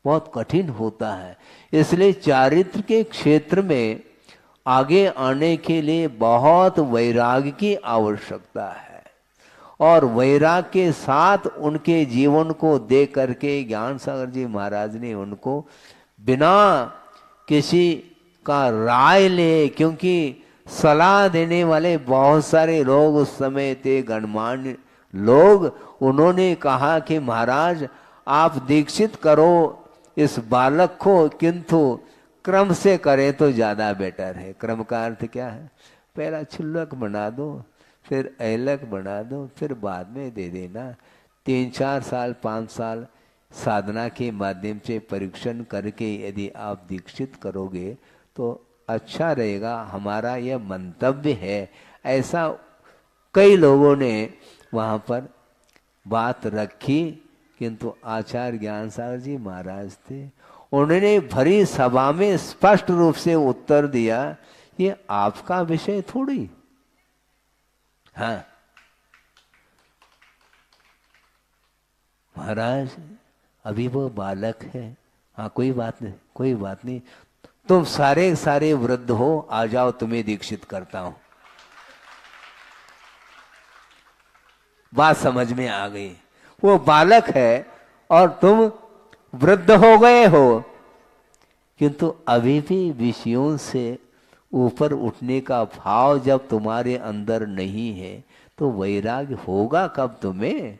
बहुत कठिन होता है। इसलिए चारित्र के क्षेत्र में आगे आने के लिए बहुत वैराग्य की आवश्यकता है, और वैराग्य के साथ उनके जीवन को देख करके ज्ञान सागर जी महाराज ने उनको बिना किसी का राय ले, क्योंकि सलाह देने वाले बहुत सारे लोग उस समय थे, गणमान्य लोग, उन्होंने कहा कि महाराज आप दीक्षित करो इस बालक को, किंतु क्रम से करें तो ज्यादा बेटर है। क्रम का अर्थ क्या है? पहला क्षुल्लक बना दो, फिर ऐलक बना दो, फिर बाद में दे देना। 3-4 साल 5 साल साधना के माध्यम से परीक्षण करके यदि आप दीक्षित करोगे तो अच्छा रहेगा, हमारा यह मंतव्य है। ऐसा कई लोगों ने वहाँ पर बात रखी, किंतु आचार्य ज्ञान सागर जी महाराज थे, उन्होंने भरी सभा में स्पष्ट रूप से उत्तर दिया, ये आपका विषय थोड़ी। हाँ महाराज अभी वो बालक है, हाँ कोई बात नहीं, कोई बात नहीं, तुम सारे सारे वृद्ध हो, आ जाओ तुम्हें दीक्षित करता हूं। बात समझ में आ गई। वो बालक है और तुम वृद्ध हो गए हो, किंतु अभी भी विषयों से ऊपर उठने का भाव जब तुम्हारे अंदर नहीं है तो वैराग्य होगा कब तुम्हें?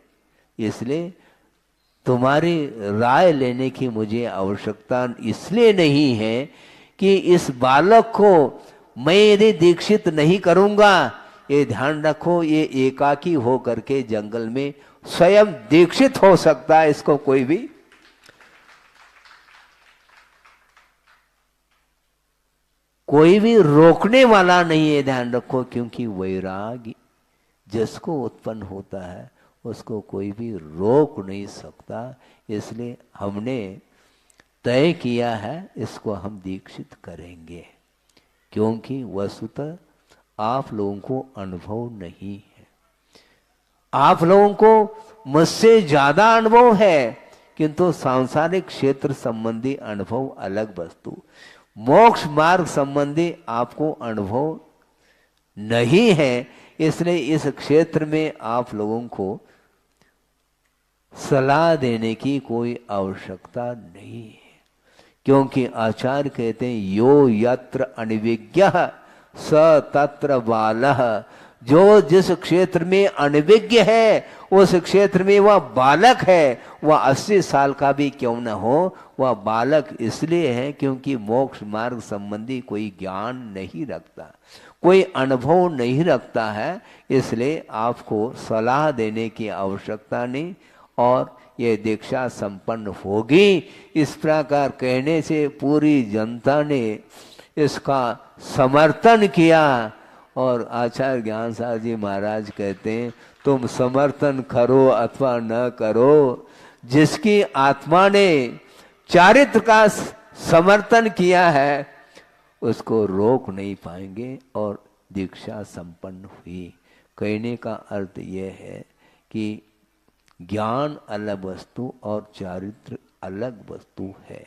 इसलिए तुम्हारी राय लेने की मुझे आवश्यकता इसलिए नहीं है कि इस बालक को मैं यदि दीक्षित नहीं करूंगा, ये ध्यान रखो, ये एकाकी हो करके जंगल में स्वयं दीक्षित हो सकता है, इसको कोई भी रोकने वाला नहीं है, ध्यान रखो। क्योंकि वैराग्य जिसको उत्पन्न होता है उसको कोई भी रोक नहीं सकता। इसलिए हमने तय किया है इसको हम दीक्षित करेंगे, क्योंकि वस्तुतः आप लोगों को अनुभव नहीं है, आप लोगों को मुझसे ज्यादा अनुभव है, किंतु सांसारिक क्षेत्र संबंधी अनुभव अलग वस्तु, मोक्ष मार्ग संबंधी आपको अनुभव नहीं है। इसलिए इस क्षेत्र में आप लोगों को सलाह देने की कोई आवश्यकता नहीं है, क्योंकि आचार्य कहते हैं यो यत्र अनविज्ञ स तत्र बालः, जो जिस क्षेत्र में अनविज्ञ है उस क्षेत्र में वह बालक है। वह 80 साल का भी क्यों न हो, वह बालक इसलिए है क्योंकि मोक्ष मार्ग संबंधी कोई ज्ञान नहीं रखता, कोई अनुभव नहीं रखता है। इसलिए आपको सलाह देने की आवश्यकता नहीं, और ये दीक्षा संपन्न होगी। इस प्रकार कहने से पूरी जनता ने इसका समर्थन किया, और आचार्य ज्ञान सागर जी महाराज कहते हैं तुम समर्थन करो अथवा न करो, जिसकी आत्मा ने चारित्र का समर्थन किया है उसको रोक नहीं पाएंगे, और दीक्षा संपन्न हुई। कहने का अर्थ यह है कि ज्ञान अलग वस्तु और चारित्र अलग वस्तु है।